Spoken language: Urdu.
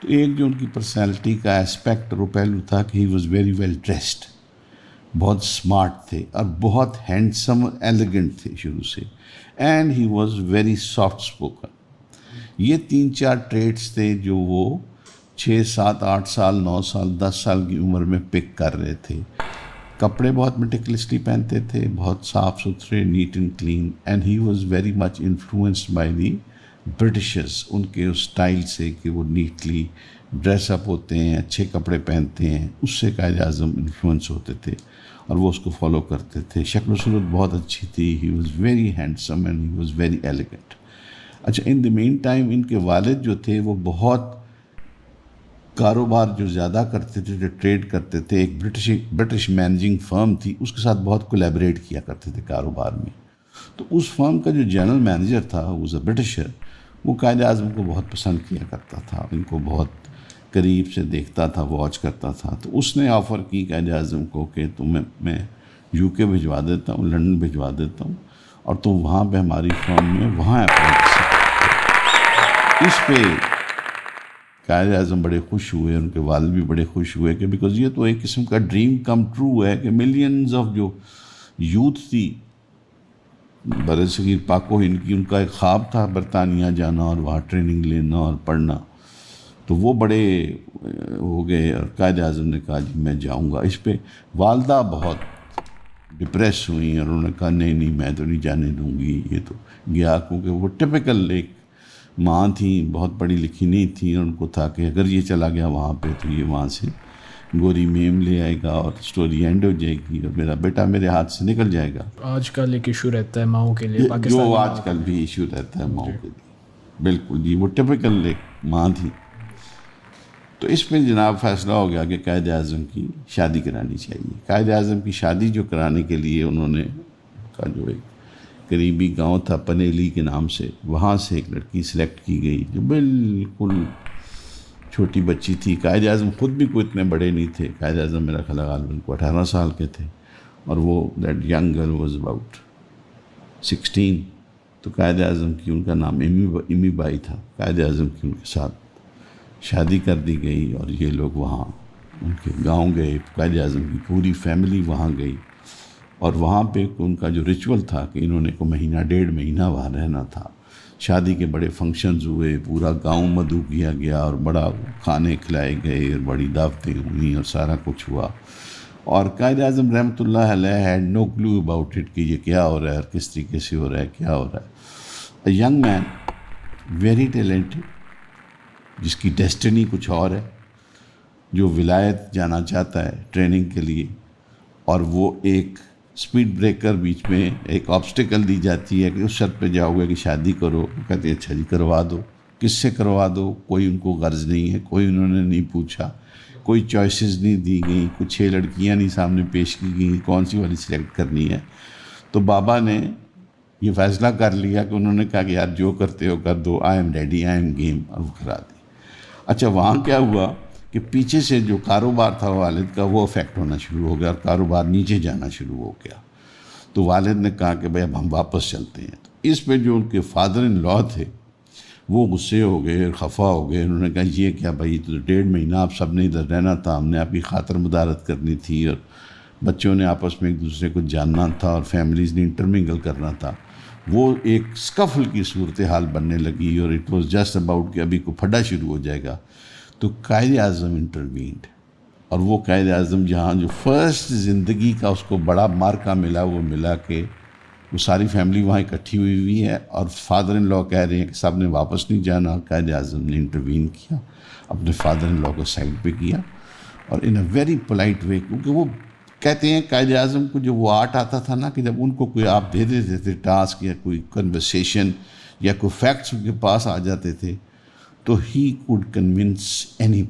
تو ایک جو ان کی پرسنالٹی کا اسپیکٹ اور پہلو تھا کہ he was very well dressed, بہت اسمارٹ تھے اور بہت ہینڈسم اور ایلیگنٹ تھے شروع سے، and he was very soft spoken. یہ 3-4 ٹریٹس تھے جو وہ 6 7 8 سال 9 سال 10 سال کی عمر میں پک کر رہے تھے۔ کپڑے بہت میٹیکولسلی پہنتے تھے، بہت صاف ستھرے، neat and clean, and he was very much influenced by the Britishers, ان کے اس اسٹائل سے کہ وہ نیٹلی ڈریس اپ ہوتے ہیں، اچھے کپڑے پہنتے ہیں، اس سے قائد اعظم انفلوئنس ہوتے تھے اور وہ اس کو فالو کرتے تھے۔ شکل و صورت بہت اچھی تھی، ہی was very handsome and he was very elegant. اچھا، ان دی مین ٹائم ان کے والد جو تھے وہ بہت کاروبار جو زیادہ کرتے تھے، جو ٹریڈ کرتے تھے، ایک برٹش مینیجنگ فرم تھی، اس کے ساتھ بہت کولیبریٹ کیا کرتے تھے کاروبار میں۔ تو اس فرم کا جو جنرل مینیجر تھا، وہ اے برٹشر، وہ قائد اعظم کو بہت پسند کیا کرتا تھا، ان کو بہت قریب سے دیکھتا تھا، واچ کرتا تھا۔ تو اس نے آفر کی قائد اعظم کو کہ تمہیں میں یو کے بھجوا دیتا ہوں، لنڈن بھجوا دیتا ہوں، اور تم وہاں پہ ہماری فرم میں وہاں اپلائی کر سکتے ہو۔ اس پہ قائد اعظم بڑے خوش ہوئے، ان کے والد بھی بڑے خوش ہوئے کہ بیکاز یہ تو ایک قسم کا ڈریم کم ٹرو ہے کہ ملینز آف جو یوتھ تھی برصغیر پاک و ہند کی، ان کا ایک خواب تھا برطانیہ جانا اور وہاں ٹریننگ لینا اور پڑھنا، تو وہ بڑے ہو گئے اور قائد اعظم نے کہا جی میں جاؤں گا۔ اس پہ والدہ بہت ڈپریس ہوئیں اور انہوں نے کہا نہیں میں تو نہیں جانے دوں گی، یہ تو گیا، کیونکہ وہ ٹپیکل ایک ماں تھیں، بہت پڑھی لکھی نہیں تھیں، اور ان کو تھا کہ اگر یہ چلا گیا وہاں پہ تو یہ وہاں سے گوری میم لے آئے گا اور سٹوری اینڈ ہو جائے گی اور میرا بیٹا میرے ہاتھ سے نکل جائے گا۔ آج کل ایک ایشو رہتا ہے ماؤں کے لیے، جو آج کل بھی ایشو رہتا ہے ماؤں کے لیے، بالکل جی، وہ ٹپیکل ایک ماں تھی۔ تو اس میں جناب فیصلہ ہو گیا کہ قائد اعظم کی شادی کرانی چاہیے۔ قائد اعظم کی شادی جو کرانے کے لیے انہوں نے کا جو ایک قریبی گاؤں تھا پنیلی کے نام سے، وہاں سے ایک لڑکی سلیکٹ کی گئی جو بالکل چھوٹی بچی تھی۔ قائد اعظم خود بھی کوئی اتنے بڑے نہیں تھے، قائد اعظم میرا خیال غالباً کو 18 سال کے تھے، اور وہ that young girl was about 16۔ تو قائد اعظم کی، ان کا نام امی بائی تھا، قائد اعظم کی ان کے ساتھ شادی کر دی گئی، اور یہ لوگ وہاں ان کے گاؤں گئے، قائد اعظم کی پوری فیملی وہاں گئی، اور وہاں پہ ان کا جو ریچول تھا کہ انہوں نے کو مہینہ 1.5 مہینہ وہاں رہنا تھا۔ شادی کے بڑے فنکشنز ہوئے، پورا گاؤں مدعو کیا گیا اور بڑا کھانے کھلائے گئے اور بڑی دعوتیں ہوئیں اور سارا کچھ ہوا، اور قائد اعظم رحمۃ اللہ علیہ had no clue about it کہ یہ کیا ہو رہا ہے اور کس طریقے سے ہو رہا ہے، کیا ہو رہا ہے۔ A young man very talented, جس کی ڈیسٹنی کچھ اور ہے، جو ولایت جانا چاہتا ہے ٹریننگ کے لیے، اور وہ ایک سپیڈ بریکر بیچ میں ایک آبسٹیکل دی جاتی ہے کہ اس شرط پہ جاؤ گے کہ شادی کرو، وہ کہتے ہیں اچھا جی کروا دو۔ کس سے کروا دو؟ کوئی ان کو غرض نہیں ہے، کوئی انہوں نے نہیں پوچھا، کوئی چوائسیز نہیں دی گئیں، کچھ 6 لڑکیاں نہیں سامنے پیش کی گئیں، کون سی والی سلیکٹ کرنی ہے۔ تو بابا نے یہ فیصلہ کر لیا کہ انہوں نے کہا کہ یار جو کرتے ہو کر دو، I'm ready, I'm game, اور وہ کرا دی۔ اچھا، وہاں کیا ہوا کہ پیچھے سے جو کاروبار تھا والد کا وہ افیکٹ ہونا شروع ہو گیا اور کاروبار نیچے جانا شروع ہو گیا۔ تو والد نے کہا کہ بھائی اب ہم واپس چلتے ہیں۔ تو اس پہ جو ان کے فادر ان لا تھے وہ غصے ہو گئے اور خفا ہو گئے، انہوں نے کہا یہ کیا بھائی، تو 1.5 مہینہ آپ سب نے ادھر رہنا تھا، ہم نے آپ کی خاطر مدارت کرنی تھی اور بچوں نے آپس میں ایک دوسرے کو جاننا تھا اور فیملیز نے انٹرمنگل کرنا تھا۔ وہ ایک سکفل کی صورتحال بننے لگی اور اٹ واز جسٹ اباؤٹ کہ ابھی کو پھڈا شروع ہو جائے گا۔ تو قائد اعظم انٹروینڈ، اور وہ قائد اعظم جہاں جو فرسٹ زندگی کا اس کو بڑا مارکا ملا، وہ ملا کہ وہ ساری فیملی وہاں اکٹھی ہوئی ہے اور فادر ان لا کہہ رہے ہیں کہ صاحب نے واپس نہیں جانا۔ قائد اعظم نے انٹروین کیا، اپنے فادر ان لا کو سائڈ پہ کیا، اور ان اے ویری پولائٹ وے، کیونکہ وہ کہتے ہیں قائد اعظم کو جو وہ آرٹ آتا تھا نا کہ جب ان کو کوئی آپ دے دیتے تھے ٹاسک یا کوئی کنورسیشن یا کوئی فیکٹس ان کے پاس آ جاتے تھے تو ہی کوڈ کنونس اینی